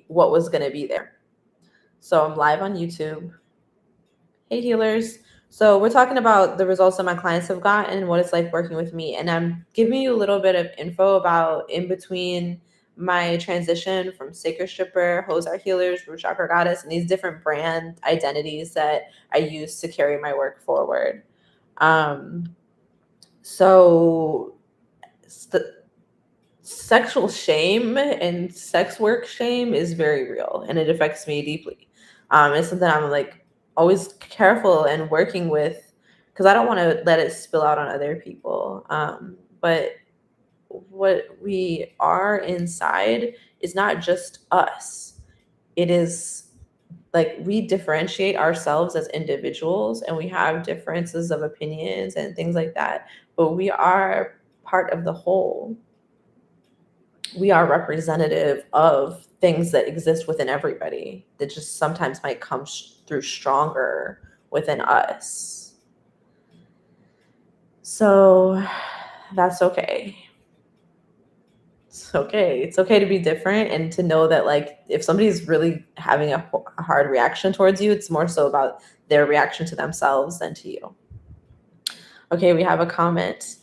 what was going to be there. So I'm live on YouTube. Hey healers. So we're talking about the results that my clients have gotten and what it's like working with me. And I'm giving you a little bit of info about in between my transition from sacred stripper, hoesarehealers, rootchakragoddess, and these different brand identities that I use to carry my work forward. So sexual shame and sex work shame is very real, and it affects me deeply. It's something I'm like always careful and working with, because I don't want to let it spill out on other people. But what we are inside is not just us. It is like we differentiate ourselves as individuals, and we have differences of opinions and things like that, but we are part of the whole. We are representative of things that exist within everybody that just sometimes might come through stronger within us. So that's okay. It's okay. It's okay to be different, and to know that, like, if somebody's really having a hard reaction towards you, it's more so about their reaction to themselves than to you. Okay, we have a comment.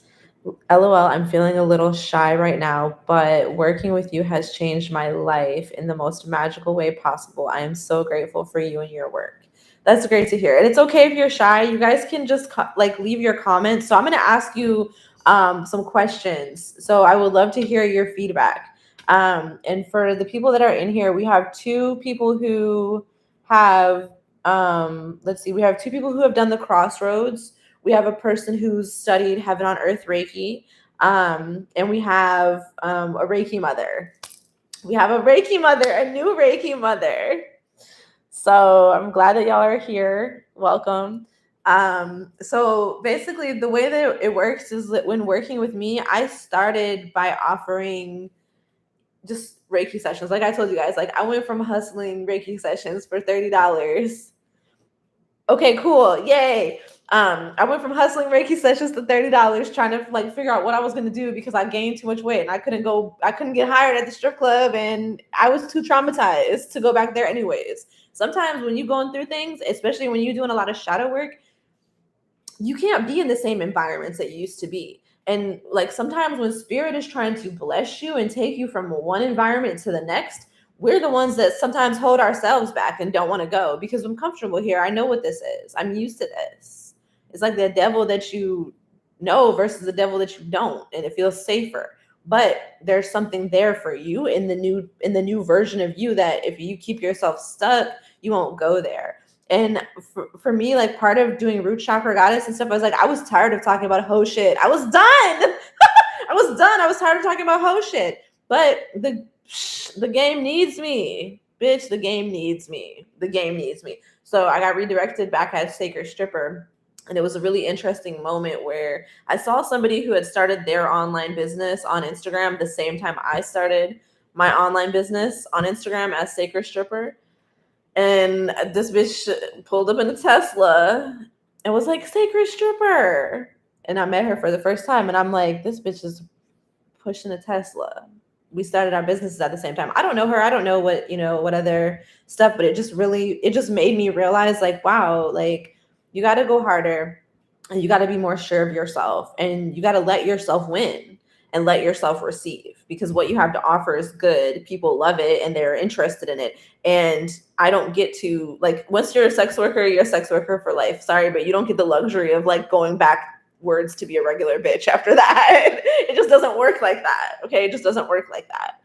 LOL, I'm feeling a little shy right now, but working with you has changed my life in the most magical way possible. I am so grateful for you and your work. That's great to hear. And it's okay if you're shy. You guys can just like leave your comments. So I'm going to ask you some questions. So I would love to hear your feedback. And for the people that are in here, we have two people who have, let's see, we have two people who have done the crossroads. We have a person who's studied Heaven on Earth Reiki, and we have a Reiki mother. We have a Reiki mother, a new Reiki mother. So I'm glad that y'all are here. Welcome. So basically, the way that it works is that when working with me, I started by offering just Reiki sessions. Like I told you guys, like I went from hustling Reiki sessions for $30. Okay, cool. Yay. I went from hustling Reiki sessions to $30, trying to like figure out what I was gonna do because I gained too much weight and I couldn't get hired at the strip club, and I was too traumatized to go back there anyways. Sometimes when you're going through things, especially when you're doing a lot of shadow work, you can't be in the same environments that you used to be. And like sometimes when spirit is trying to bless you and take you from one environment to the next, we're the ones that sometimes hold ourselves back and don't want to go because I'm comfortable here. I know what this is. I'm used to this. It's like the devil that you know versus the devil that you don't, and it feels safer. But there's something there for you in the new version of you that if you keep yourself stuck, you won't go there. And for me, like part of doing root chakra goddess and stuff, I was like, I was tired of talking about hoe shit. I was done. I was done. I was tired of talking about hoe shit. But the game needs me, bitch. The game needs me. The game needs me. So I got redirected back as sacred stripper. And it was a really interesting moment where I saw somebody who had started their online business on Instagram the same time I started my online business on Instagram as sacred stripper. And this bitch pulled up in a Tesla and was like, sacred stripper. And I met her for the first time. And I'm like, this bitch is pushing a Tesla. We started our businesses at the same time. I don't know her. I don't know what other stuff, but it just made me realize like, wow, like you got to go harder and you got to be more sure of yourself and you got to let yourself win and let yourself receive, because what you have to offer is good. People love it and they're interested in it. And I don't get to, like, once you're a sex worker, you're a sex worker for life. Sorry, but you don't get the luxury of like going backwards to be a regular bitch after that. It just doesn't work like that. Okay. It just doesn't work like that.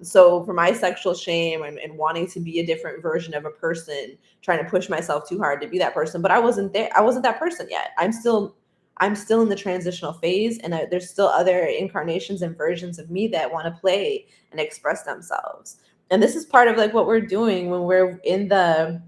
So for my sexual shame and wanting to be a different version of a person, trying to push myself too hard to be that person, but I wasn't there. I wasn't that person yet. I'm still in the transitional phase, and there's still other incarnations and versions of me that want to play and express themselves. And this is part of like what we're doing when we're in the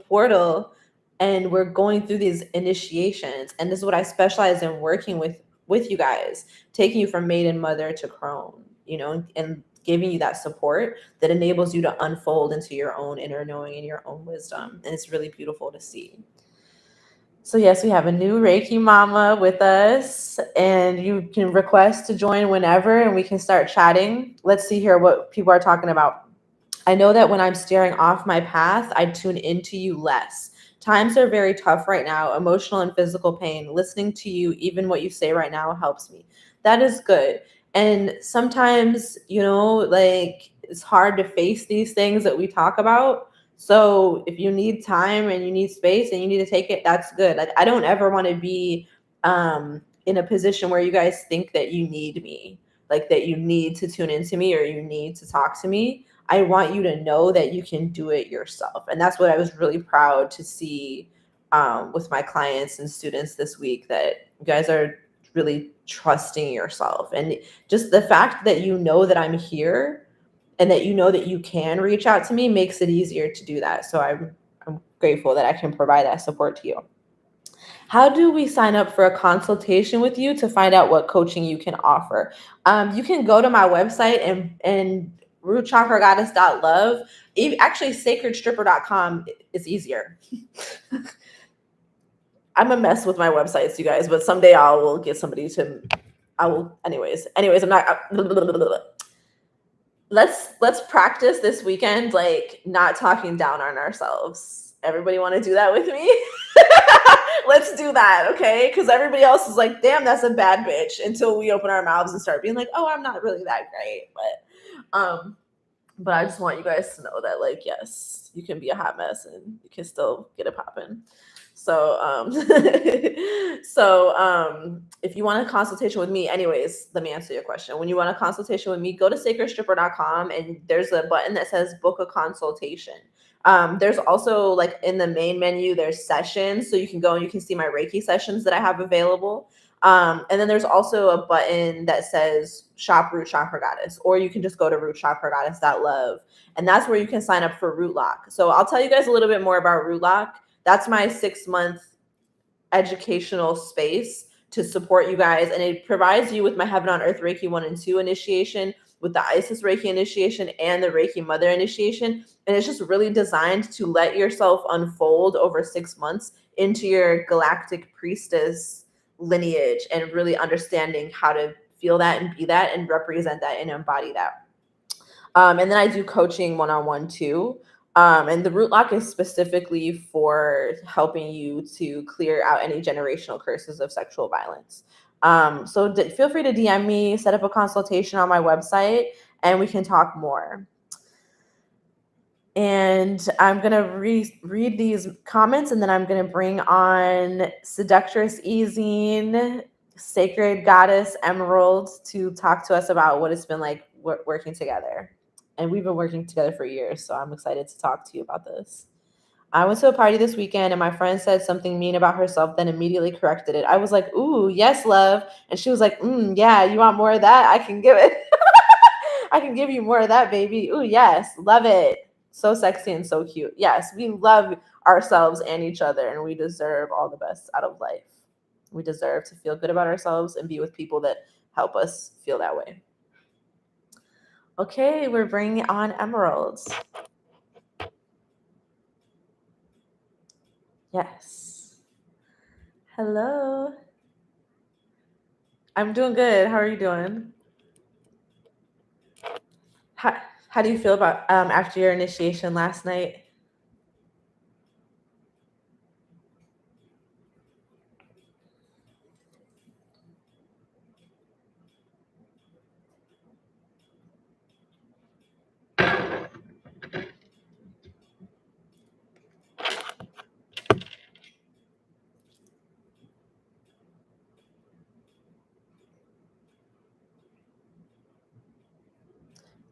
portal, and we're going through these initiations. And this is what I specialize in, working with you guys, taking you from maiden mother to crone, and giving you that support that enables you to unfold into your own inner knowing and your own wisdom. And it's really beautiful to see. So yes, we have a new Reiki mama with us, and you can request to join whenever, and we can start chatting. Let's see here what people are talking about. I know that when I'm staring off my path, I tune into you less. Times are very tough right now, emotional and physical pain. Listening to you, even what you say right now, helps me. That is good. And sometimes, like it's hard to face these things that we talk about. So if you need time and you need space and you need to take it, that's good. Like I don't ever want to be in a position where you guys think that you need me, like that you need to tune into me or you need to talk to me. I want you to know that you can do it yourself. And that's what I was really proud to see with my clients and students this week, that you guys are really trusting yourself. And just the fact that you know that I'm here and that you know that you can reach out to me makes it easier to do that. So I'm grateful that I can provide that support to you. How do we sign up for a consultation with you to find out what coaching you can offer? You can go to my website and rootchakragoddess.love. Actually, sacredstripper.com is easier. I'm a mess with my websites, you guys, but someday I will get somebody to. I will. Anyways, I'm not. Let's practice this weekend, like not talking down on ourselves. Everybody want to do that with me? Let's do that, okay? Because everybody else is like, damn, that's a bad bitch, until we open our mouths and start being like, oh, I'm not really that great. But I just want you guys to know that, like, yes, you can be a hot mess and you can still get it popping. So if you want a consultation with me, anyways, let me answer your question. When you want a consultation with me, go to sacredstripper.com and there's a button that says book a consultation. There's also, like, in the main menu, there's sessions. So you can go and you can see my Reiki sessions that I have available. And then there's also a button that says shop Root Chakra Goddess, or you can just go to rootchakragoddess.love. And that's where you can sign up for Root Lock. So I'll tell you guys a little bit more about Root Lock. That's my 6-month educational space to support you guys. And it provides you with my Heaven on Earth Reiki 1 and 2 initiation, with the Isis Reiki initiation and the Reiki Mother initiation. And it's just really designed to let yourself unfold over 6 months into your galactic priestess lineage, and really understanding how to feel that and be that and represent that and embody that. And then I do coaching one-on-one too. And the Root Lock is specifically for helping you to clear out any generational curses of sexual violence. So feel free to DM me, set up a consultation on my website, and we can talk more. And I'm going to read these comments, and then I'm going to bring on Seductress Ezine, Sacred Goddess Emerald, to talk to us about what it's been like working together. And we've been working together for years, so I'm excited to talk to you about this. I went to a party this weekend and my friend said something mean about herself, then immediately corrected it. I was like, ooh, yes, love. And she was like, yeah, you want more of that? I can give it. I can give you more of that, baby. Ooh, yes, love it. So sexy and so cute. Yes, we love ourselves and each other, and we deserve all the best out of life. We deserve to feel good about ourselves and be with people that help us feel that way. Okay, we're bringing on Emeralds. Yes. Hello. I'm doing good. How are you doing? How do you feel about after your initiation last night?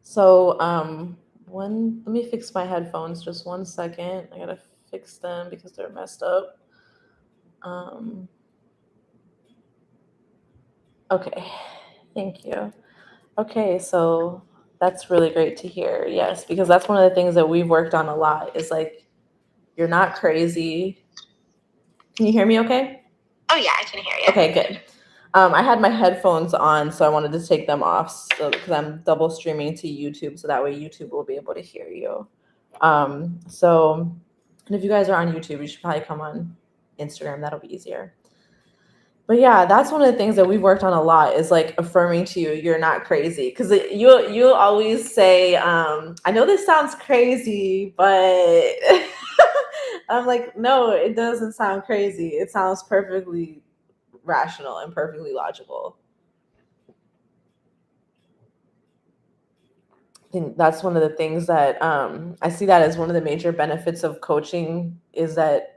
So let me fix my headphones just 1 second. I gotta fix them because they're messed up. Okay, thank you. Okay, so that's really great to hear. Yes, because that's one of the things that we've worked on a lot, is like, you're not crazy. Can you hear me okay? Oh yeah, I can hear you. Okay, good. I had my headphones on, so I wanted to take them off, so because I'm double streaming to YouTube, so that way YouTube will be able to hear you. And if you guys are on YouTube, you should probably come on Instagram. That'll be easier. But yeah, that's one of the things that we've worked on a lot is like affirming to you, you're not crazy. Because you'll always say, I know this sounds crazy, but I'm like, no, it doesn't sound crazy. It sounds perfectly rational and perfectly logical. I think that's one of the things that I see that as one of the major benefits of coaching is that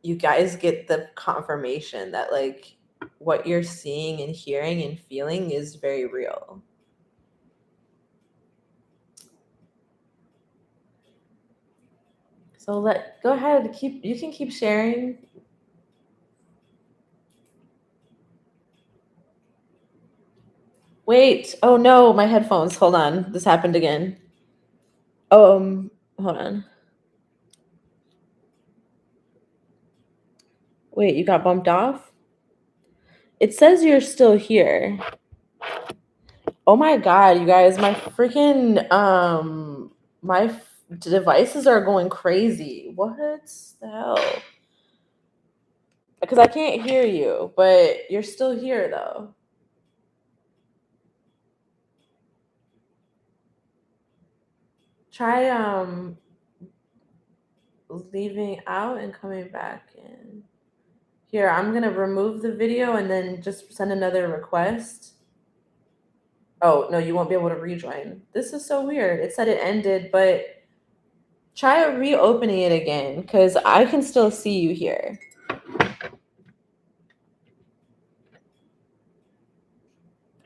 you guys get the confirmation that like what you're seeing and hearing and feeling is very real. So go ahead, you can keep sharing. Wait, oh no, my headphones. Hold on. This happened again. Hold on. Wait, you got bumped off? It says you're still here. Oh my god, you guys, my freaking devices are going crazy. What the hell? Because I can't hear you, but you're still here though. Try leaving out and coming back in. Here, I'm gonna remove the video and then just send another request. Oh no, you won't be able to rejoin. This is so weird. It said it ended, but try reopening it again because I can still see you here.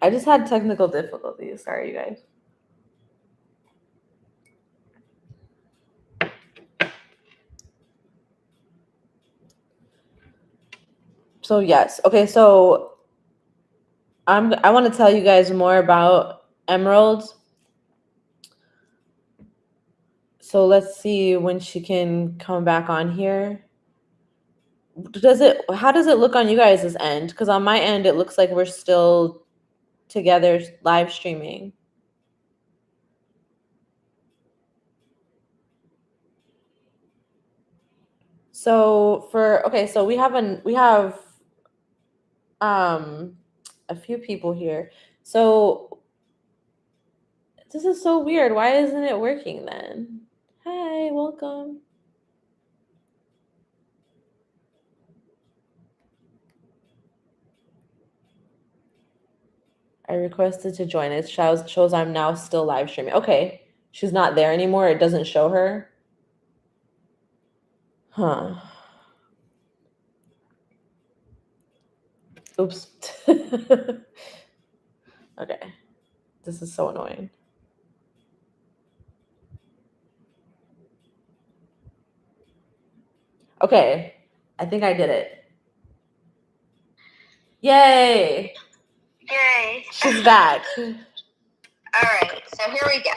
I just had technical difficulties. Sorry, you guys. So yes, okay. So I want to tell you guys more about Emerald. So let's see when she can come back on here. How does it look on you guys' end? Because on my end, it looks like we're still together live streaming. So so we have a few people here. So this is so weird. Why isn't it working then? Hi, welcome. I requested to join. It shows I'm now still live streaming. Okay. She's not there anymore. It doesn't show her. Huh. Oops. Okay. This is so annoying. Okay. I think I did it. Yay. Yay. She's back. All right. So here we go.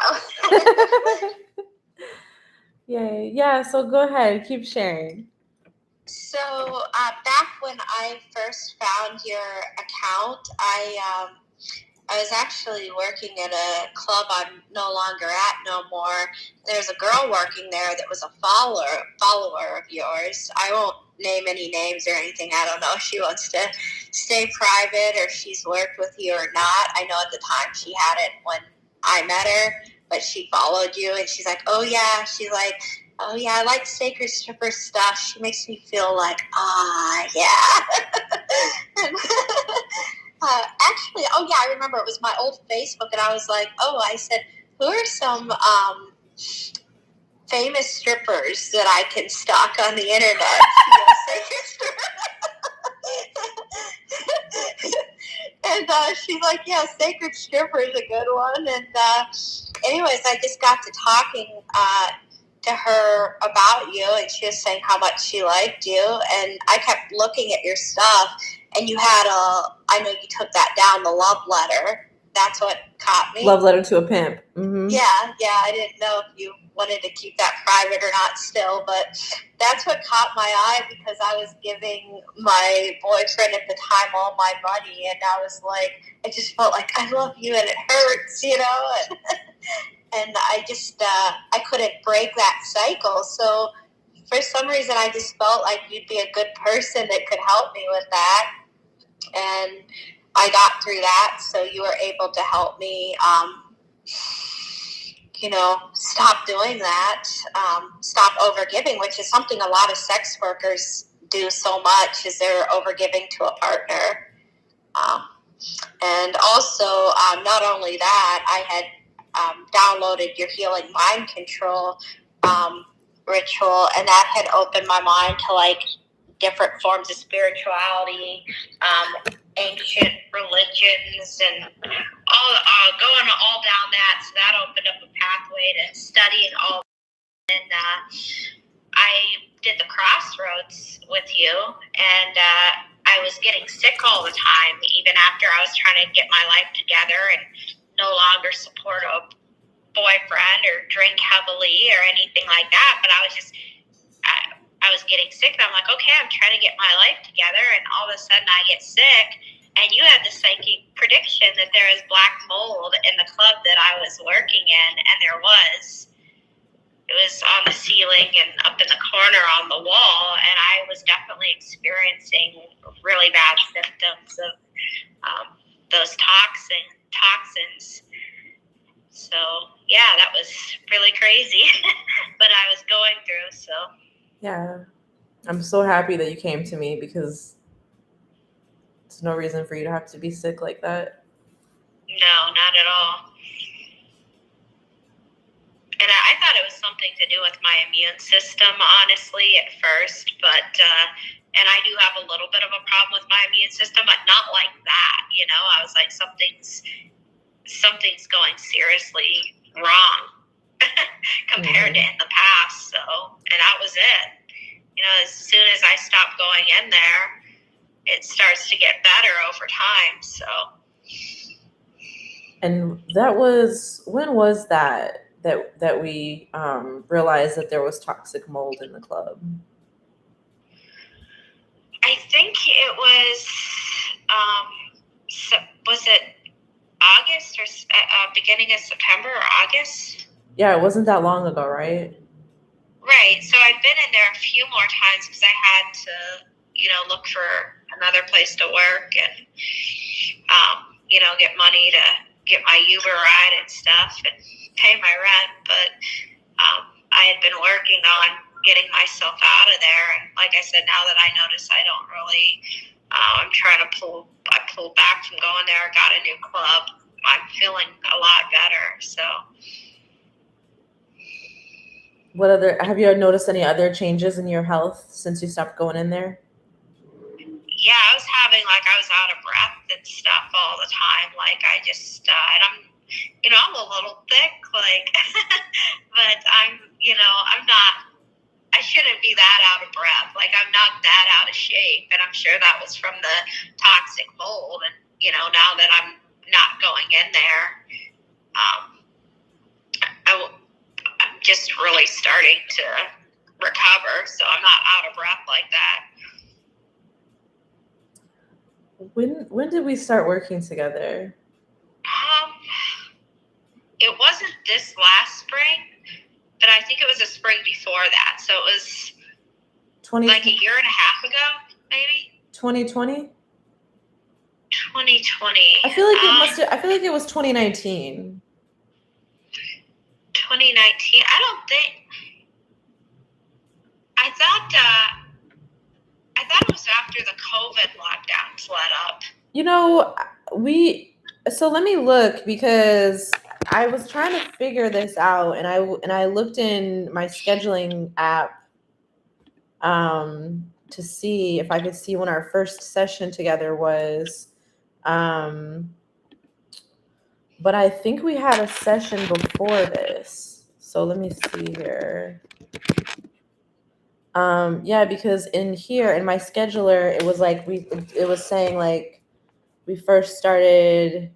Yay. Yeah, so go ahead. Keep sharing. So back when I first found your account, I was actually working at a club I'm no longer at no more. There's a girl working there that was a follower of yours. I won't name any names or anything. I don't know if she wants to stay private or if she's worked with you or not. I know at the time she hadn't when I met her, but she followed you and she's like, oh yeah, I like sacred stripper stuff. She makes me feel like, yeah. Actually, oh yeah, I remember it was my old Facebook, and I was like, I said, who are some famous strippers that I can stalk on the internet? And she's like, yeah, Sacred Stripper is a good one. And anyways, I just got to talking to her about you, and she was saying how much she liked you, and I kept looking at your stuff, and you had I know you took that down, the love letter. That's what caught me. Love letter to a pimp. Mm-hmm. Yeah, I didn't know if you wanted to keep that private or not still, but that's what caught my eye because I was giving my boyfriend at the time all my money, and I was like, I just felt like I love you and it hurts, and I just I couldn't break that cycle. So for some reason, I just felt like you'd be a good person that could help me with that. And I got through that, so you were able to help me, stop doing that, stop overgiving, which is something a lot of sex workers do so much, is they're overgiving to a partner. And also, not only that, I had downloaded your healing mind control ritual, and that had opened my mind to like different forms of spirituality, ancient religions, and all going all down that. So that opened up a pathway to studying all. And I did the crossroads with you, and I was getting sick all the time, even after I was trying to get my life together and no longer support a boyfriend or drink heavily or anything like that. But I was getting sick, and I'm like, okay, I'm trying to get my life together, and all of a sudden I get sick. And you had the psychic prediction that there is black mold in the club that I was working in, and there was. It was on the ceiling and up in the corner on the wall, and I was definitely experiencing really bad symptoms of those toxins. So, yeah, that was really crazy, but I was going through, so. Yeah, I'm so happy that you came to me, because there's no reason for you to have to be sick like that. No, not at all. And I thought it was something to do with my immune system, honestly, at first. But, and I do have a little bit of a problem with my immune system, but not like that. I was like, something's going seriously wrong compared to in the past. So, and that was it. As soon as I stopped going in there, it starts to get better over time. So. And when was that we realized that there was toxic mold in the club? I think it was it August or beginning of September or August? Yeah, it wasn't that long ago, right? Right. So I've been in there a few more times because I had to, look for another place to work and, get money to get my Uber ride and stuff and pay my rent. But I had been working on getting myself out of there. And like I said, now that I notice I don't really, I'm trying to I pulled back from going there, got a new club. I'm feeling a lot better. So. Have you noticed any other changes in your health since you stopped going in there? Yeah, I was having, I was out of breath and stuff all the time. I just, and I'm a little thick, but I'm not, I shouldn't be that out of breath. I'm not that out of shape. And I'm sure that was from the toxic mold. And, now that I'm not going in there, I'm just really starting to recover. So I'm not out of breath like that. When did we start working together? It wasn't this last spring, but I think it was a spring before that. So it was like a year and a half ago, maybe. 2020? 2020. I feel like it was 2019. 2019. I thought it was after the COVID lockdowns let up. So let me look, because I was trying to figure this out, and I looked in my scheduling app to see if I could see when our first session together was. But I think we had a session before this. So let me see here. Yeah, because in here in my scheduler, it was it was saying we first started.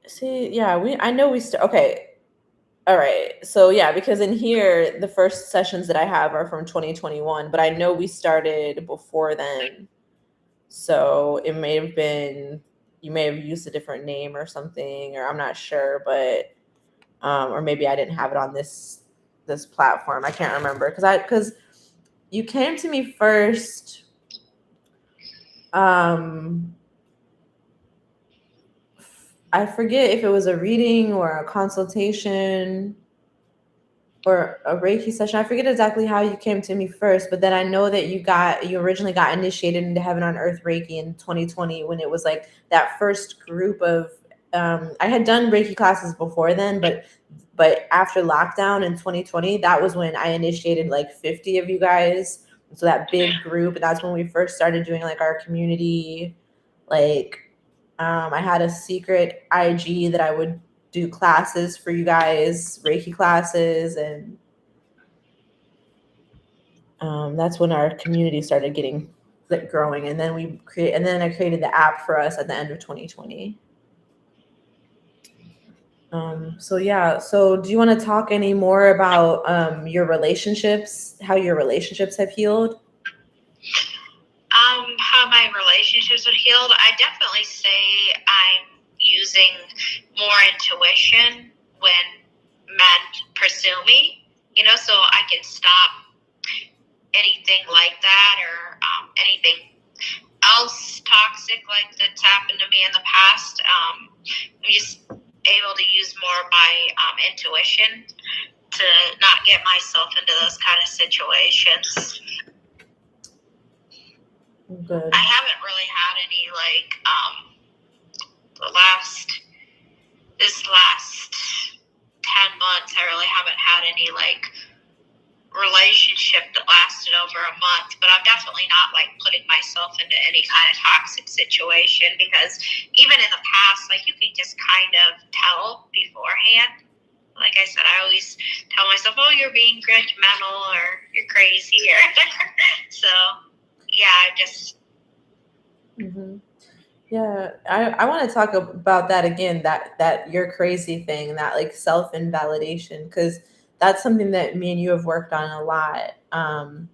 See, yeah, okay. All right. So yeah, because in here, the first sessions that I have are from 2021, but I know we started before then. So it may have been, you may have used a different name or something, or I'm not sure, but, or maybe I didn't have it on this this platform. I can't remember because you came to me first. I forget if it was a reading or a consultation or a Reiki session. I forget exactly how you came to me first, but then I know that you originally got initiated into Heaven on Earth Reiki in 2020 when it was like that first group of I had done Reiki classes before then, but after lockdown in 2020, that was when I initiated like 50 of you guys. So that big group, and that's when we first started doing like our community, like I had a secret IG that I would do classes for you guys, Reiki classes, and that's when our community started getting growing. And then I created the app for us at the end of 2020. So yeah. So do you want to talk any more about your relationships, how your relationships have healed? How my relationships have healed? I definitely say I'm using more intuition when men pursue me, so I can stop anything like that or anything else toxic like that's happened to me in the past. I'm just able to use more my intuition to not get myself into those kind of situations. Good. I haven't really had any like this last 10 months, I really haven't had any like relationship that lasted over a month, but I'm definitely not like putting myself into any kind of toxic situation, because even in the past, like you can just kind of tell beforehand. Like I said, I always tell myself, oh, you're being judgmental or you're crazy or so yeah, I just Yeah, I want to talk about that again, that you're crazy thing, that like self-invalidation, because that's something that me and you have worked on a lot. And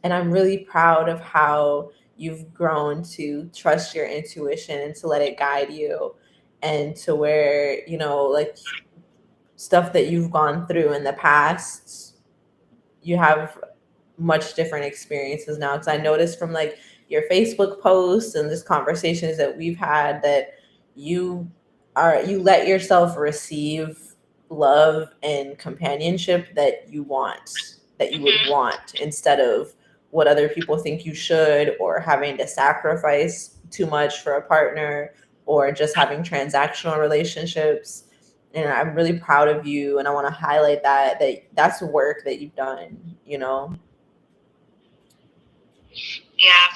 I'm really proud of how you've grown to trust your intuition and to let it guide you, and to where, like stuff that you've gone through in the past, you have much different experiences now. Because I noticed from like your Facebook posts and just conversations that we've had that you you let yourself receive love and companionship that you want, that you would want, instead of what other people think you should, or having to sacrifice too much for a partner, or just having transactional relationships. And I'm really proud of you, and I want to highlight that's work that you've done. Yeah,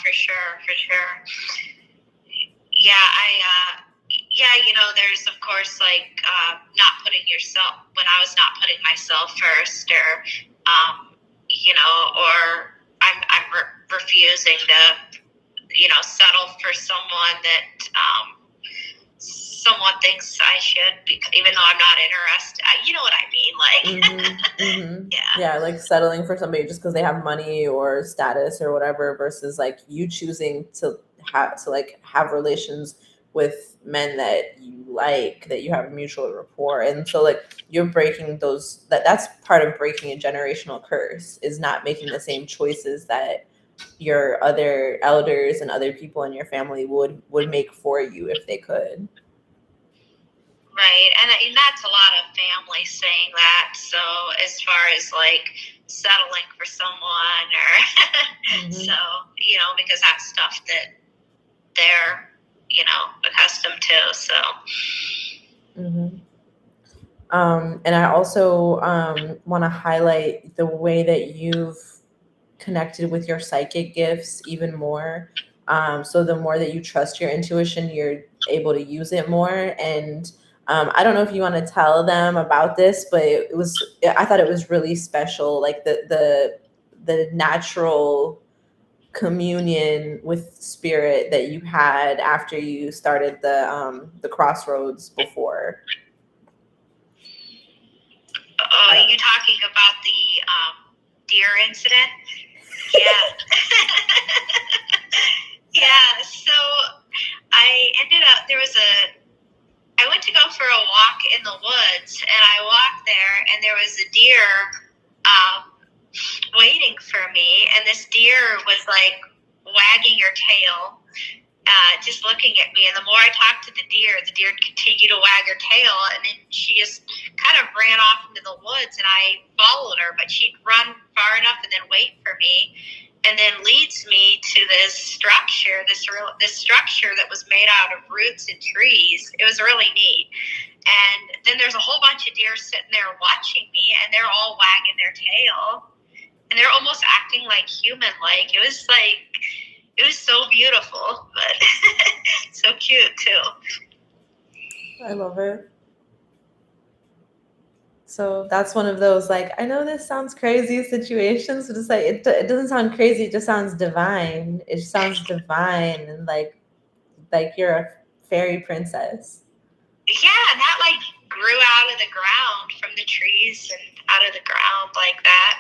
for sure. There's of course like not putting yourself, when I was not putting myself first, or or I'm refusing to settle for someone that someone thinks I should, even though I'm not interested. You know what I mean? Like, Yeah, like settling for somebody just because they have money or status or whatever, versus like you choosing to have relations with men that you like, that you have mutual rapport. And so like you're breaking that's part of breaking a generational curse, is not making the same choices that your other elders and other people in your family would make for you if they could. Right, and that's a lot of families saying that. So as far as like settling for someone, or so because that's stuff that they're accustomed to. So. And I also want to highlight the way that you've connected with your psychic gifts even more. So the more that you trust your intuition, you're able to use it more. And I don't know if you want to tell them about this, but I thought it was really special, like the natural communion with spirit that you had after you started the crossroads before. Oh, you talking about the deer incident? Yeah. Yeah, so I ended up, I went to go for a walk in the woods, and I walked there, and there was a deer waiting for me, and this deer was like wagging her tail, just looking at me. And the more I talked to the deer continued to wag her tail, and then she just kind of ran off into the woods, and I followed her, but she'd run far enough and then wait for me, and then leads me to this structure, this structure that was made out of roots and trees. It was really neat. And then there's a whole bunch of deer sitting there watching me, and they're all wagging their tail, and they're almost acting like human-like. It was so beautiful, but so cute too. I love it. So that's one of those, like, I know this sounds crazy situations, but it's like, it doesn't sound crazy. It just sounds divine. It sounds divine, and like you're a fairy princess. Yeah, and that like grew out of the ground from the trees and out of the ground like that.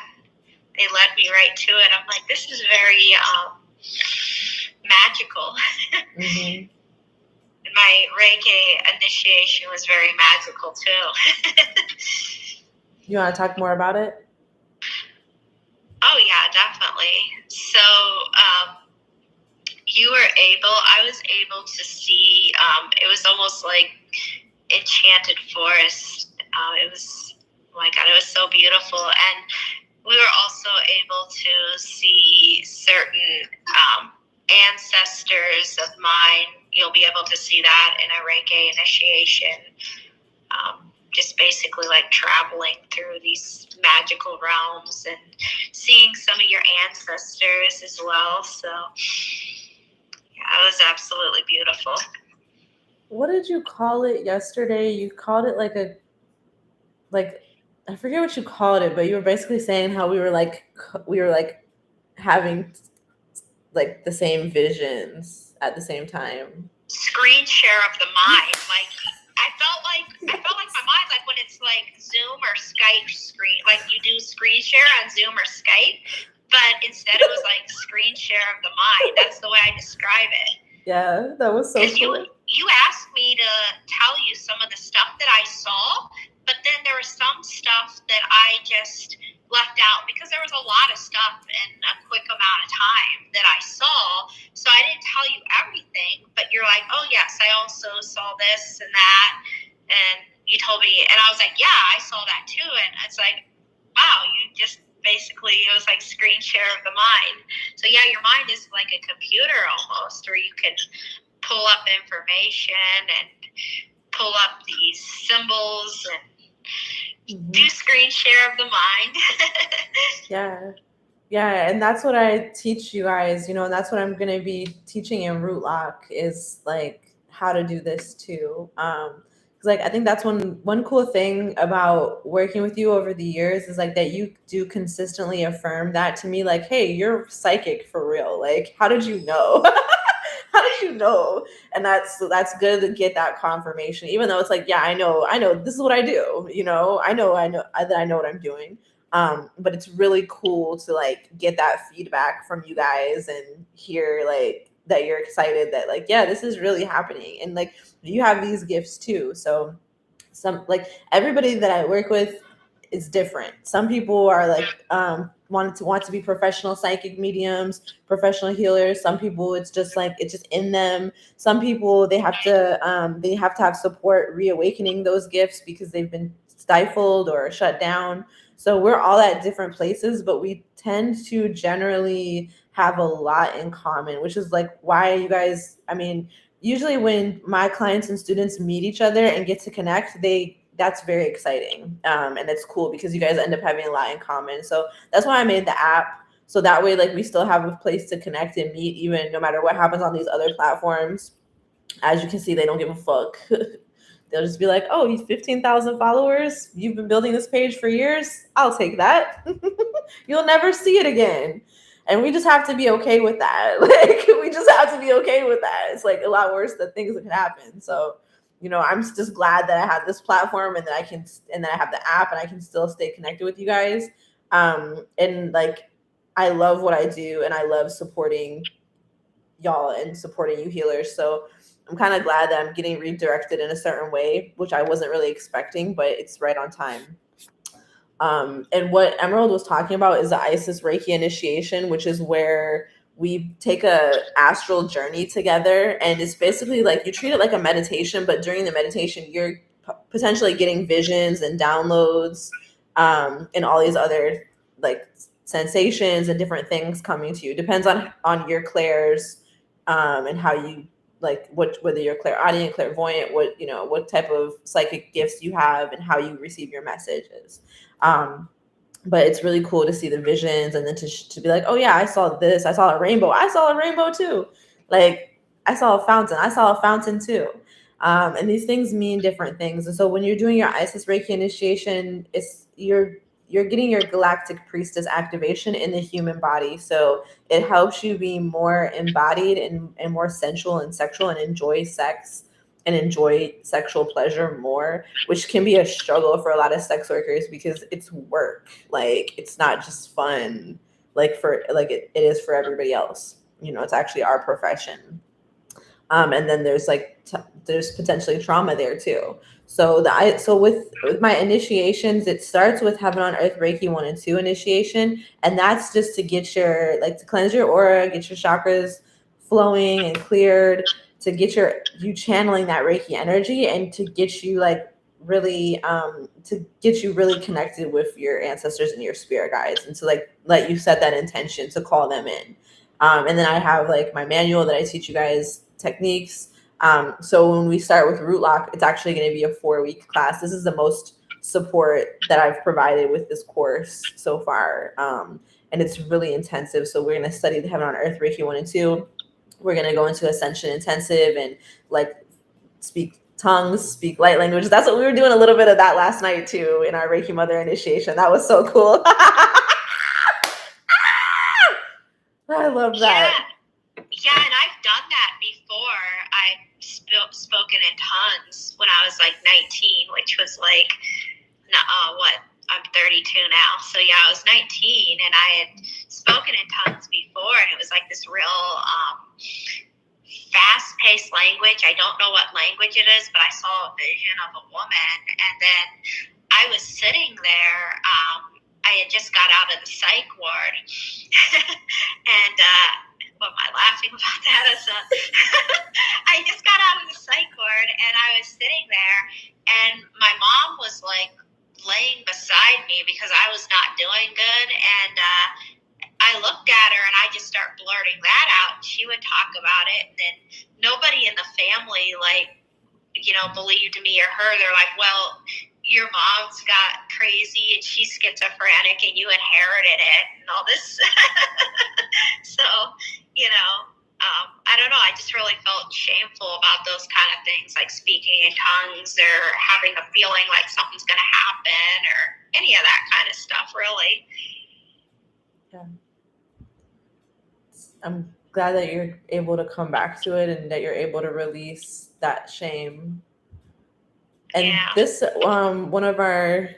They led me right to it. I'm like, this is very magical. Mm-hmm. My Reiki initiation was very magical too. You want to talk more about it? Oh yeah, definitely. So I was able to see, it was almost like enchanted forest. It was, oh my God, it was so beautiful. And we were also able to see certain ancestors of mine. You'll be able to see that in a Reiki initiation. Just basically like traveling through these magical realms and seeing some of your ancestors as well. So yeah, it was absolutely beautiful. What did you call it yesterday? You called it like I forget what you called it, but you were basically saying how we were like having like the same visions at the same time. Screen share of the mind. Like I felt like my mind, like when it's like Zoom or Skype screen, like you do screen share on Zoom or Skype, but instead it was like screen share of the mind. That's the way I describe it. Yeah, that was so cool. You asked me to tell you some of the stuff that I saw, but then there was some stuff that I just left out because there was a lot of stuff in a quick amount of time that I saw. So I didn't tell you everything, but you're like, oh yes, I also saw this and that. And you told me, and I was like, yeah, I saw that too. And it's like, wow, you just basically, it was like screen share of the mind. So yeah, your mind is like a computer almost, where you can pull up information and pull up these symbols and do screen share of the mind. Yeah, and that's what I teach you guys, and that's what I'm going to be teaching in Rootlock, is like how to do this too. Because like I think that's one cool thing about working with you over the years is like that you do consistently affirm that to me, like, hey, you're psychic for real. Like, how did you know? How did you know? And that's good to get that confirmation, even though it's like, yeah, I know this is what I do. I know that I know what I'm doing. But it's really cool to like get that feedback from you guys and hear like that you're excited that like, yeah, this is really happening. And like you have these gifts too. So some like everybody that I work with is different. Some people are like want to be professional psychic mediums, professional healers. Some people it's just in them. Some people they have to have support reawakening those gifts because they've been stifled or shut down. So we're all at different places, but we tend to generally have a lot in common, which is like why you guys, I mean, usually when my clients and students meet each other and get to connect, that's very exciting. And it's cool because you guys end up having a lot in common. So that's why I made the app. So that way, like we still have a place to connect and meet, even no matter what happens on these other platforms. As you can see, they don't give a fuck. They'll just be like, oh, he's 15,000 followers. You've been building this page for years. I'll take that. You'll never see it again. And we just have to be okay with that. Like, we just have to be okay with that. It's like a lot worse than things that can happen. So, I'm just glad that I have this platform and that I have the app and I can still stay connected with you guys. And like, I love what I do and I love supporting y'all and supporting you healers. So I'm kind of glad that I'm getting redirected in a certain way, which I wasn't really expecting, but it's right on time. And what Emerald was talking about is the Isis Reiki initiation, which is where we take a astral journey together, and it's basically like you treat it like a meditation, but during the meditation you're potentially getting visions and downloads, and all these other like sensations and different things coming to you. Depends on your clairs, and how you like whether you're clairaudient, clairvoyant, what type of psychic gifts you have and how you receive your messages. But it's really cool to see the visions, and then to be like, oh yeah, I saw this, I saw a rainbow too, like I saw a fountain too. And these things mean different things. And so when you're doing your Isis Reiki initiation, you're getting your galactic priestess activation in the human body. So it helps you be more embodied and more sensual and sexual, and enjoy sex and enjoy sexual pleasure more, which can be a struggle for a lot of sex workers because it's work. Like it's not just fun like it is for everybody else. It's actually our profession. And then there's there's potentially trauma there too. So with my initiations, it starts with Heaven on Earth Reiki 1 and 2 initiation, and that's just to get to cleanse your aura, get your chakras flowing and cleared, to get you channeling that Reiki energy, and to get you really connected with your ancestors and your spirit guides, and to let you set that intention to call them in. And then I have my manual that I teach you guys techniques. So when we start with root lock, it's actually going to be a 4-week class. This is the most support that I've provided with this course so far. And it's really intensive. So we're going to study the Heaven on Earth Reiki 1 and 2. We're going to go into Ascension Intensive and speak tongues, speak light language. That's what we were doing a little bit of that last night too in our Reiki Mother initiation. That was so cool. I love that. Yeah, and I've done that before. I've spoken in tongues when I was 19, which was I'm 32 now. So yeah, I was 19 and I had spoken in tongues before, and it was this real fast-paced language. I don't know what language it is, but I saw a vision of a woman, and then I was sitting there. I had just got out of the psych ward, and what am I laughing about that? I just got out of the psych ward, and I was sitting there, and my mom was laying beside me because I was not doing good, and I looked at her and I just started blurting that out. She would talk about it, and then nobody in the family believed me or her. They're like, well, your mom's got crazy and she's schizophrenic and you inherited it and all this. So, I don't know. I just really felt shameful about those kind of things, like speaking in tongues or having a feeling like something's going to happen or any of that kind of stuff, really. Yeah. I'm glad that you're able to come back to it and that you're able to release that shame. And this, one of our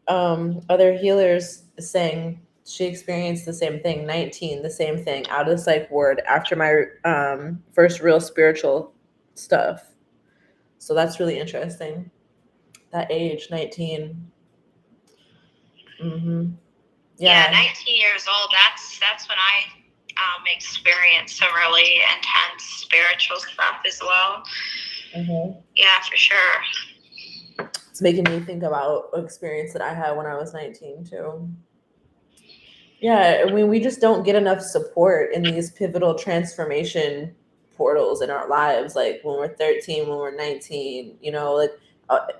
other healers is saying she experienced the same thing, 19, the same thing, out of the psych ward after my first real spiritual stuff. So that's really interesting. That age, 19. Mm-hmm. Yeah, 19 years old. That's when I experienced some really intense spiritual stuff as well. Mm-hmm. Yeah, for sure. It's making me think about an experience that I had when I was 19 too. Yeah, I mean, we just don't get enough support in these pivotal transformation portals in our lives. Like when we're 13, when we're 19,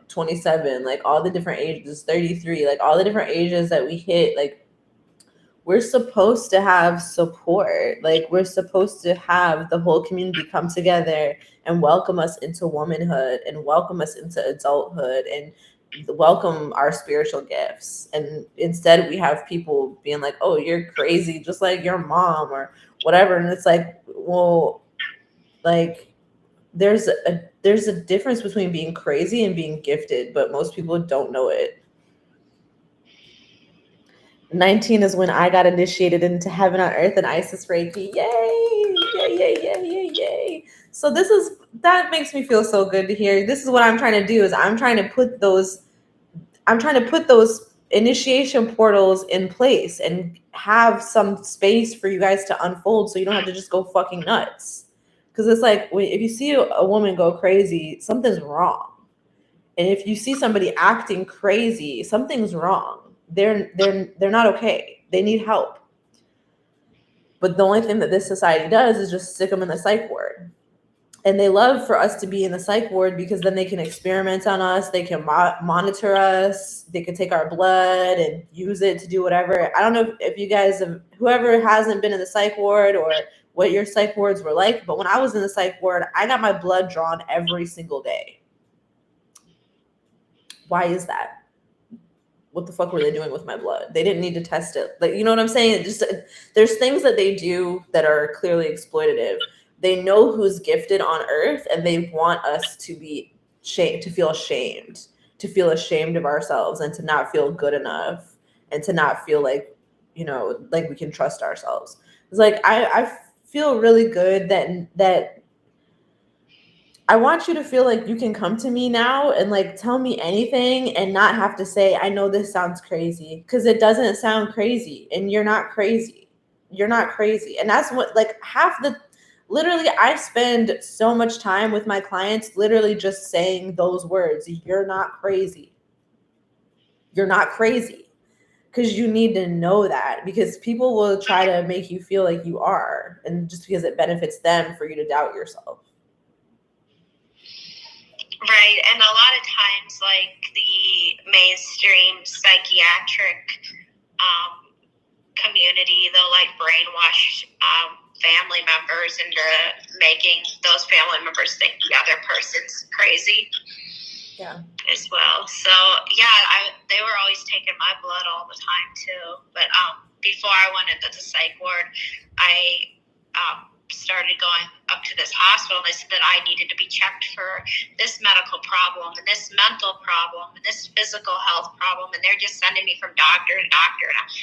27, all the different ages, 33, all the different ages that we hit, we're supposed to have support. We're supposed to have the whole community come together and welcome us into womanhood and welcome us into adulthood and welcome our spiritual gifts. And instead we have people being like, oh, you're crazy, just like your mom or whatever. And it's there's a difference between being crazy and being gifted, but most people don't know it. 19 is when I got initiated into Heaven on Earth and Isis Reiki. Yay! Yay! So that makes me feel so good to hear. This is what I'm trying to do. Is I'm trying to put those initiation portals in place and have some space for you guys to unfold so you don't have to just go fucking nuts. Because it's like, if you see a woman go crazy, something's wrong. And if you see somebody acting crazy, something's wrong. They're not okay. They need help. But the only thing that this society does is just stick them in the psych ward. And they love for us to be in the psych ward because then they can experiment on us. They can monitor us. They can take our blood and use it to do whatever. I don't know if you guys have, whoever hasn't been in the psych ward or what your psych wards were like, but when I was in the psych ward, I got my blood drawn every single day. Why is that? What the fuck were they doing with my blood? They didn't need to test it. Like, you know what I'm saying? It just, there's things that they do that are clearly exploitative. They know who's gifted on earth, and they want us to be to feel ashamed of ourselves, and to not feel good enough, and to not feel like, you know, like we can trust ourselves. It's like, I feel really good that I want you to feel like you can come to me now and like tell me anything and not have to say, I know this sounds crazy, because it doesn't sound crazy, and you're not crazy. You're not crazy. And that's what, like, literally, I spend so much time with my clients literally just saying those words. You're not crazy. You're not crazy. Because you need to know that, because people will try to make you feel like you are, and just because it benefits them for you to doubt yourself. Right, and a lot of times, like, the mainstream psychiatric community, they'll, like, brainwash family members into making those family members think the other person's crazy. Yeah. As well. So, yeah, they were always taking my blood all the time, too. But before I went into the psych ward, I started going up to this hospital, and they said that I needed to be checked for this medical problem and this mental problem and this physical health problem, and they're just sending me from doctor to doctor, and I'm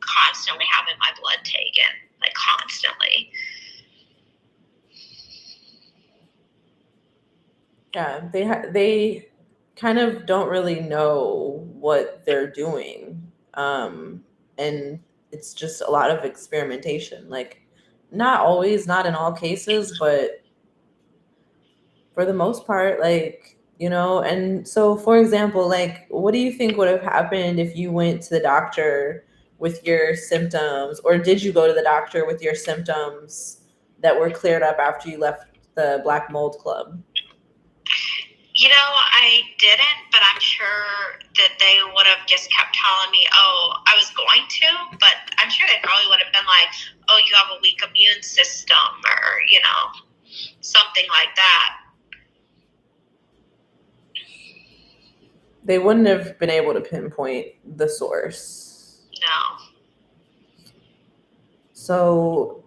constantly having my blood taken, like constantly. Yeah, they kind of don't really know what they're doing, and it's just a lot of experimentation. Like, not always, not in all cases, but for the most part, like, you know. And so, for example, like, what do you think would have happened if you went to the doctor with your symptoms, or did you go to the doctor with your symptoms that were cleared up after you left the Black Mold Club? You know, I didn't, but I'm sure that they would have just kept telling me, oh, I was going to, but I'm sure they probably would have been like, oh, you have a weak immune system, or, you know, something like that. They wouldn't have been able to pinpoint the source. No. So,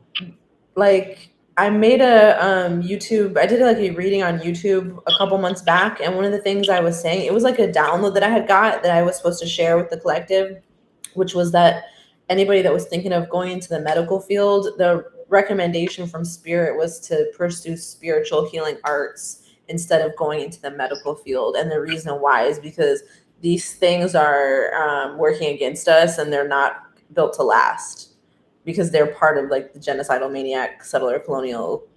like, I made a YouTube, I did like a reading on YouTube a couple months back, and one of the things I was saying, it was like a download that I had got that I was supposed to share with the collective, which was that anybody that was thinking of going into the medical field, the recommendation from Spirit was to pursue spiritual healing arts instead of going into the medical field. And the reason why is because these things are working against us, and they're not built to last, because they're part of like the genocidal maniac settler colonial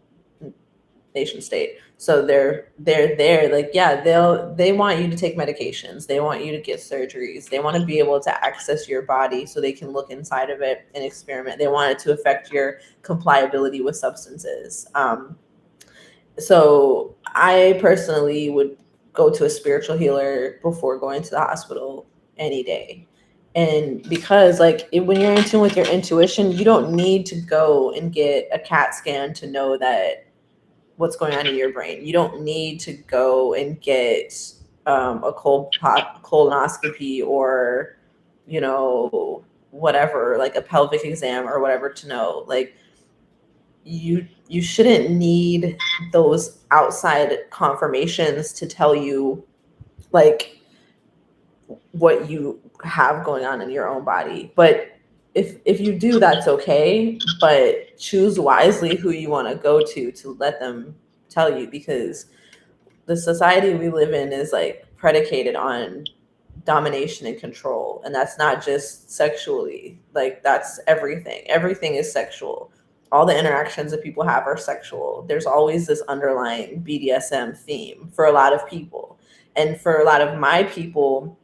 nation state. So they're there, like, yeah, they want you to take medications, they want you to get surgeries, they want to be able to access your body so they can look inside of it and experiment. They want it to affect your compliability with substances. So I personally would go to a spiritual healer before going to the hospital any day. And because, like, when you're in tune with your intuition, you don't need to go and get a CAT scan to know that what's going on in your brain. You don't need to go and get a colonoscopy, or, you know, whatever, like a pelvic exam or whatever, to know. Like, you shouldn't need those outside confirmations to tell you, like, what you have going on in your own body. But if you do, that's okay, but choose wisely who you want to go to let them tell you, because the society we live in is like predicated on domination and control. And that's not just sexually, like that's everything. Everything is sexual. All the interactions that people have are sexual. There's always this underlying BDSM theme for a lot of people. And for a lot of my people,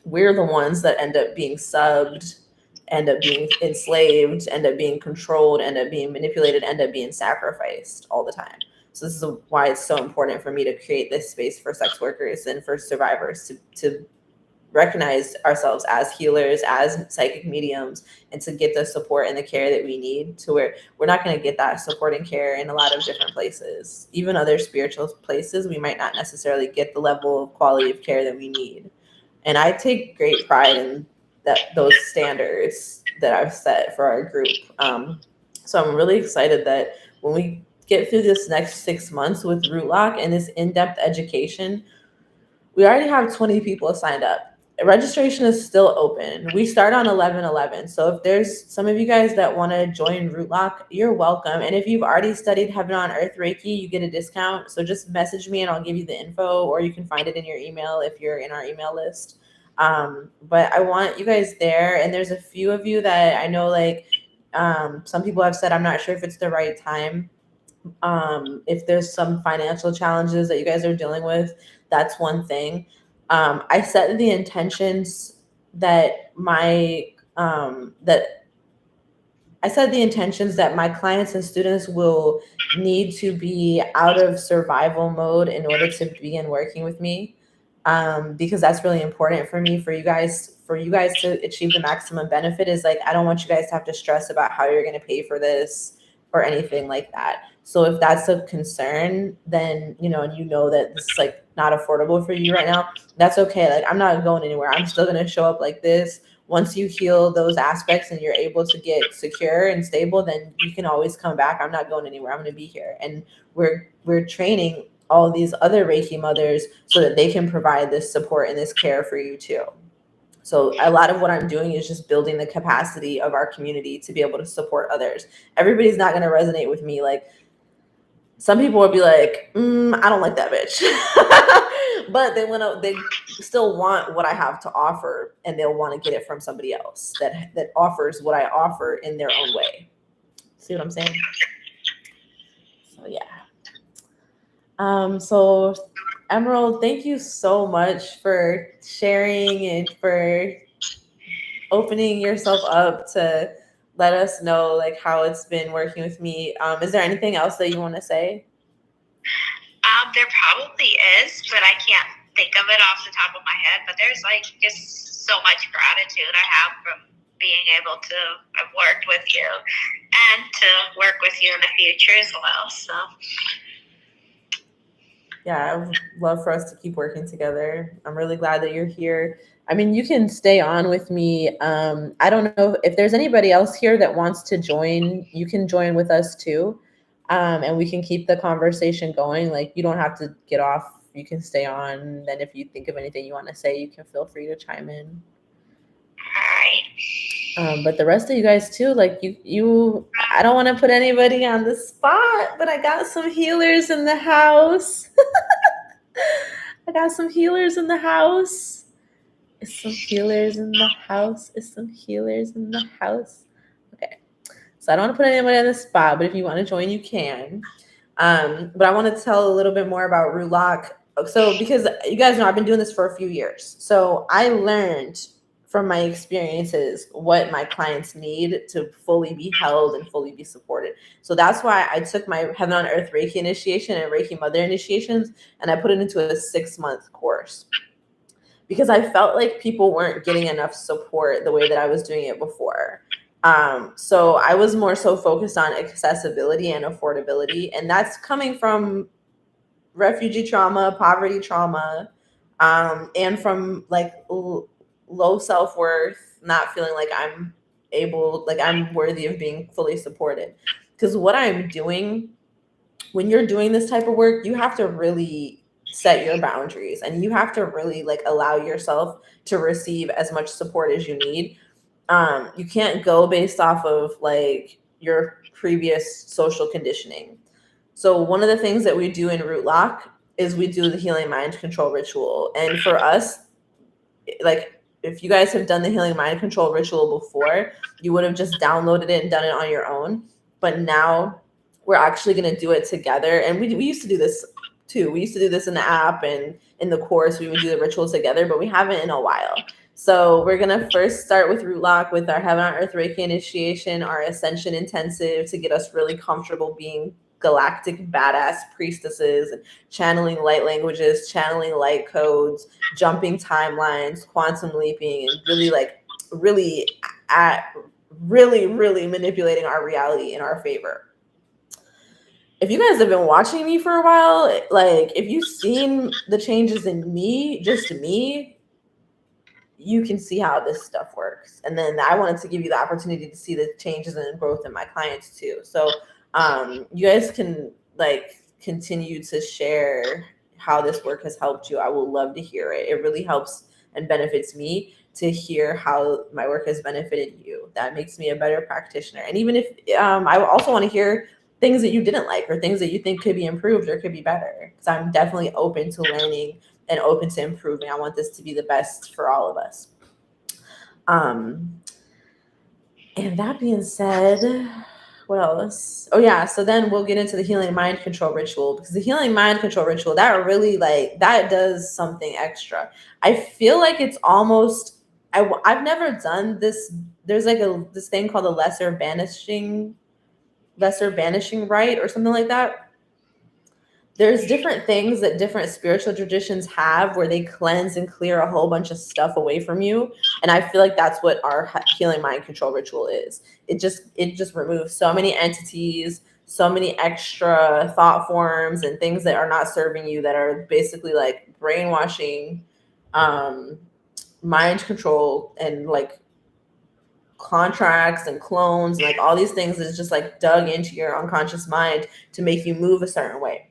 we're the ones that end up being subbed, end up being enslaved, end up being controlled, end up being manipulated, end up being sacrificed all the time. So this is why it's so important for me to create this space for sex workers and for survivors to recognize ourselves as healers, as psychic mediums, and to get the support and the care that we need, to where we're not going to get that support and care in a lot of different places. Even other spiritual places, we might not necessarily get the level of quality of care that we need. And I take great pride in those standards that I've set for our group. So I'm really excited that when we get through this next 6 months with Rootlock and this in-depth education, we already have 20 people signed up. Registration is still open. We start on 11/11. So if there's some of you guys that want to join Rootlock, you're welcome. And if you've already studied Heaven on Earth Reiki, you get a discount. So just message me and I'll give you the info, or you can find it in your email if you're in our email list. But I want you guys there. And there's a few of you that I know, like some people have said, I'm not sure if it's the right time. If there's some financial challenges that you guys are dealing with, that's one thing. I set the intentions that my clients and students will need to be out of survival mode in order to begin working with me, because that's really important for me. For you guys to achieve the maximum benefit is like, I don't want you guys to have to stress about how you're going to pay for this or anything like that. So if that's a concern, then, and you know that this is like not affordable for you right now, that's okay. Like, I'm not going anywhere. I'm still going to show up like this. Once you heal those aspects and you're able to get secure and stable, then you can always come back. I'm not going anywhere. I'm going to be here. And we're training all these other Reiki mothers so that they can provide this support and this care for you too. So a lot of what I'm doing is just building the capacity of our community to be able to support others. Everybody's not going to resonate with me. Like, some people will be like, I don't like that bitch. But they still want what I have to offer, and they'll want to get it from somebody else that offers what I offer in their own way. See what I'm saying? So yeah. So Emerald, thank you so much for sharing and for opening yourself up to let us know like how it's been working with me. Is there anything else that you want to say? There probably is, but I can't think of it off the top of my head. But there's like just so much gratitude I have from being able to have worked with you and to work with you in the future as well. So yeah, I would love for us to keep working together. I'm really glad that you're here. I mean, you can stay on with me. I don't know if there's anybody else here that wants to join. You can join with us too. And we can keep the conversation going. Like, you don't have to get off. You can stay on. Then if you think of anything you want to say, you can feel free to chime in. all right. But the rest of you guys too, like I don't want to put anybody on the spot, but I got some healers in the house. I got some healers in the house. Is some healers in the house? Is some healers in the house? Okay. So I don't want to put anybody on the spot, but if you want to join, you can. But I want to tell a little bit more about Rootlock. So because you guys know I've been doing this for a few years. So I learned from my experiences what my clients need to fully be held and fully be supported. So that's why I took my Heaven on Earth Reiki initiation and Reiki Mother initiations, and I put it into a 6-month course, because I felt like people weren't getting enough support the way that I was doing it before. So I was more so focused on accessibility and affordability, and that's coming from refugee trauma, poverty trauma, and from like low self-worth, not feeling like I'm worthy of being fully supported. Because what I'm doing, when you're doing this type of work, you have to really set your boundaries, and you have to really like allow yourself to receive as much support as you need. You can't go based off of like your previous social conditioning. So one of the things that we do in Rootlock is we do the healing mind control ritual. And for us, like if you guys have done the healing mind control ritual before, you would have just downloaded it and done it on your own. But now we're actually going to do it together. And we used to do this too. We used to do this in the app and in the course. We would do the rituals together, but we haven't in a while. So we're going to first start with root lock with our Heaven on Earth Reiki initiation, our Ascension intensive to get us really comfortable being galactic badass priestesses and channeling light languages, channeling light codes, jumping timelines, quantum leaping, and really manipulating our reality in our favor. If you guys have been watching me for a while, like if you've seen the changes in me, just me, you can see how this stuff works. And then I wanted to give you the opportunity to see the changes and growth in my clients too. So you guys can like continue to share how this work has helped you. I will love to hear it. It really helps and benefits me to hear how my work has benefited you. That makes me a better practitioner. And even if I also want to hear things that you didn't like or things that you think could be improved or could be better, because I'm definitely open to learning and open to improving. I want this to be the best for all of us. And that being said, what else? Oh yeah, so then we'll get into the healing mind control ritual, because the healing mind control ritual, that really like that does something extra. I feel like it's almost I've never done this. There's like this thing called the lesser banishing rite or something like that. There's different things that different spiritual traditions have where they cleanse and clear a whole bunch of stuff away from you. And I feel like that's what our healing mind control ritual is. It just removes so many entities, so many extra thought forms and things that are not serving you, that are basically like brainwashing, mind control, and like contracts and clones and like all these things is just like dug into your unconscious mind to make you move a certain way.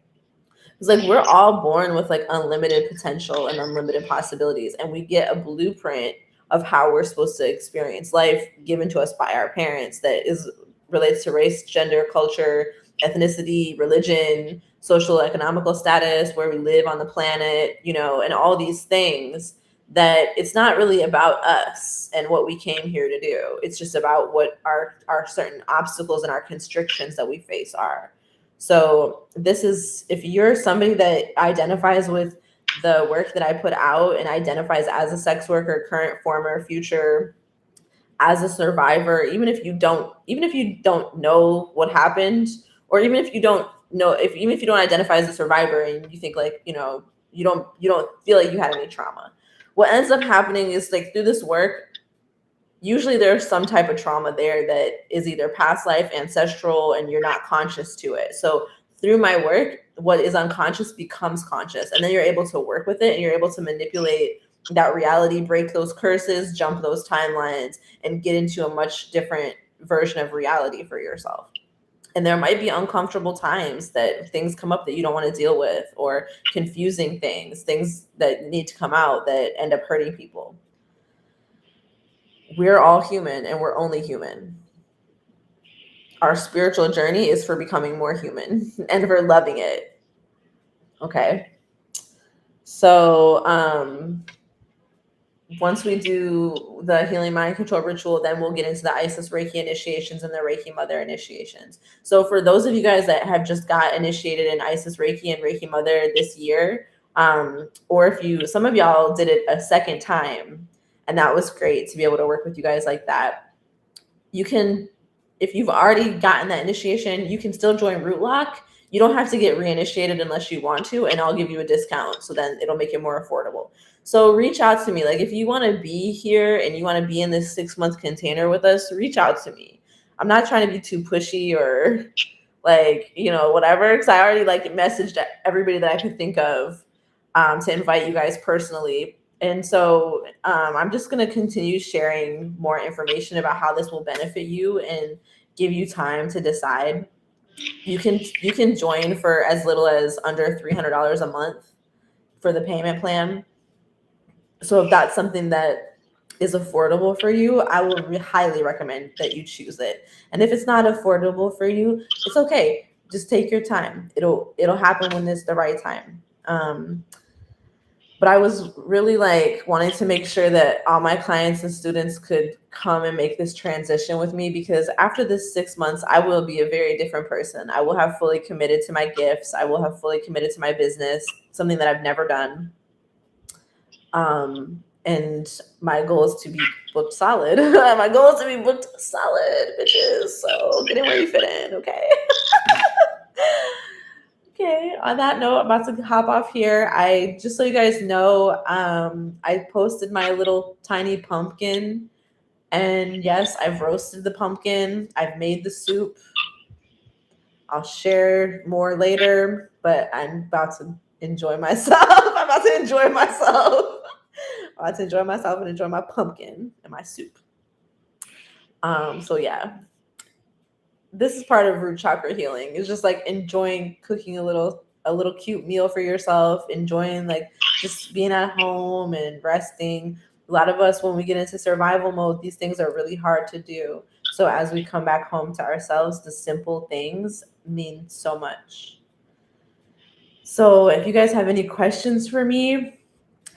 It's like we're all born with like unlimited potential and unlimited possibilities, and we get a blueprint of how we're supposed to experience life given to us by our parents that is relates to race, gender, culture, ethnicity, religion, social economical status, where we live on the planet, you know, and all these things. That it's not really about us and what we came here to do. It's just about what our certain obstacles and our constrictions that we face are. So this is, if you're somebody that identifies with the work that I put out and identifies as a sex worker, current, former, future, as a survivor, even if you don't know what happened, or even if you don't know, even if you don't identify as a survivor and you think like, you know, you don't feel like you had any trauma, what ends up happening is like through this work, usually there's some type of trauma there that is either past life, ancestral, and you're not conscious to it. So through my work, what is unconscious becomes conscious, and then you're able to work with it and you're able to manipulate that reality, break those curses, jump those timelines, and get into a much different version of reality for yourself. And there might be uncomfortable times that things come up that you don't want to deal with, or confusing things that need to come out that end up hurting people. We're all human and we're only human. Our spiritual journey is for becoming more human and for loving it. Okay. So once we do the healing mind control ritual, then we'll get into the Isis Reiki initiations and the Reiki Mother initiations. So for those of you guys that have just got initiated in Isis Reiki and Reiki Mother this year, or if some of y'all did it a second time, and that was great to be able to work with you guys like that. You can, if you've already gotten that initiation, you can still join Root Lock. You don't have to get reinitiated unless you want to, and I'll give you a discount. So then it'll make it more affordable. So reach out to me. Like if you want to be here and you want to be in this 6-month container with us, reach out to me. I'm not trying to be too pushy or like, you know, whatever. Because I already like messaged everybody that I could think of to invite you guys personally. And so I'm just going to continue sharing more information about how this will benefit you and give you time to decide. You can join for as little as under $300 a month for the payment plan. So if that's something that is affordable for you, I will highly recommend that you choose it. And if it's not affordable for you, it's okay. Just take your time. It'll happen when it's the right time. But I was really like wanting to make sure that all my clients and students could come and make this transition with me, because after this 6 months, I will be a very different person. I will have fully committed to my gifts. I will have fully committed to my business, something that I've never done. And my goal is to be booked solid. My goal is to be booked solid, bitches. So get in where you fit in, okay? Okay, on that note, I'm about to hop off here. I just so you guys know, I posted my little tiny pumpkin, and yes, I've roasted the pumpkin. I've made the soup. I'll share more later, but I'm about to enjoy myself. I'm about to enjoy myself. I'm about to enjoy myself and enjoy my pumpkin and my soup. So yeah, this is part of root chakra healing. It's just like enjoying cooking a little cute meal for yourself, enjoying like just being at home and resting. A lot of us, when we get into survival mode, these things are really hard to do. So as we come back home to ourselves, the simple things mean so much. So if you guys have any questions for me,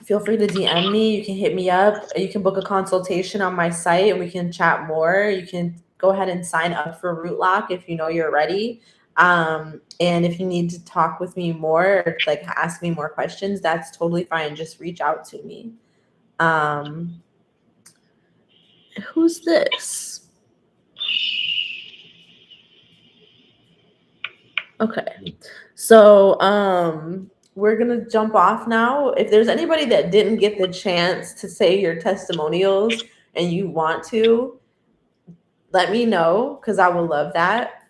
feel free to DM me. You can hit me up. You can book a consultation on my site and we can chat more. You can go ahead and sign up for Root Lock if you know you're ready. And if you need to talk with me more, or like ask me more questions, that's totally fine. Just reach out to me. Who's this? Okay. So we're gonna jump off now. If there's anybody that didn't get the chance to say your testimonials and you want to, let me know, because I would love that.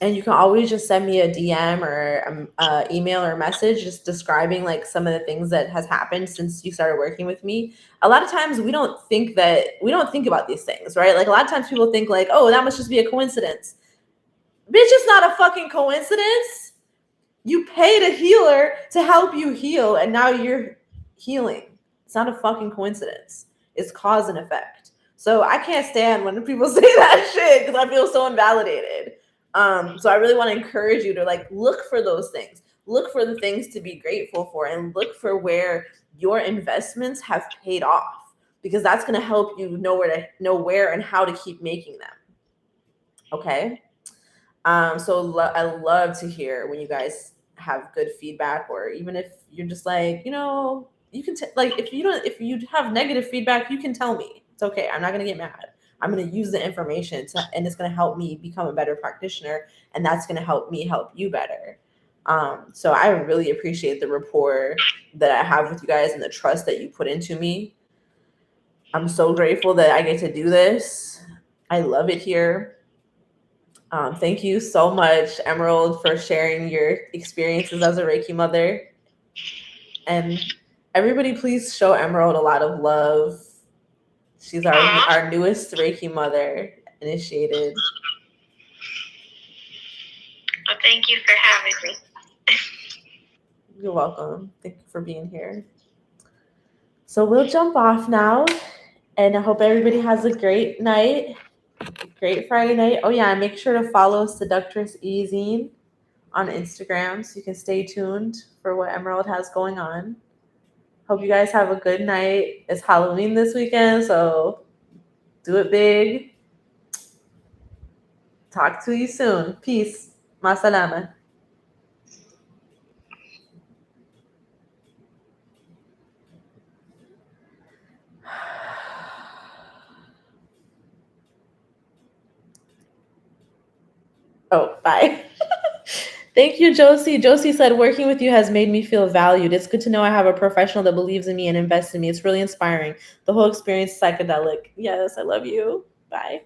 And you can always just send me a DM or email or message just describing like some of the things that has happened since you started working with me. A lot of times we don't think about these things, right? Like a lot of times people think like, oh, that must just be a coincidence. Bitch, it's not a fucking coincidence. You paid a healer to help you heal, and now you're healing. It's not a fucking coincidence. It's cause and effect. So I can't stand when people say that shit because I feel so invalidated. So I really want to encourage you to like look for those things. Look for the things to be grateful for, and look for where your investments have paid off, because that's going to help you know where and how to keep making them. Okay. So I love to hear when you guys have good feedback, or even if you're just like, you can like if you have negative feedback, you can tell me. It's okay. I'm not gonna get mad. I'm gonna use the information and it's gonna help me become a better practitioner, and that's gonna help me help you better. So I really appreciate the rapport that I have with you guys and the trust that you put into me. I'm so grateful that I get to do this. I love it here. Thank you so much, Emerald, for sharing your experiences as a Reiki mother. And everybody, please show Emerald a lot of love. She's our newest Reiki mother initiated. Well, thank you for having me. You're welcome. Thank you for being here. So we'll jump off now, and I hope everybody has a great night. Great Friday night. Oh yeah, and make sure to follow Seductress Ezine on Instagram so you can stay tuned for what Emerald has going on. Hope you guys have a good night. It's Halloween this weekend, so do it big. Talk to you soon. Peace. Masalama. Oh, bye. Thank you, Josie. Josie said, working with you has made me feel valued. It's good to know I have a professional that believes in me and invests in me. It's really inspiring. The whole experience is psychedelic. Yes, I love you. Bye.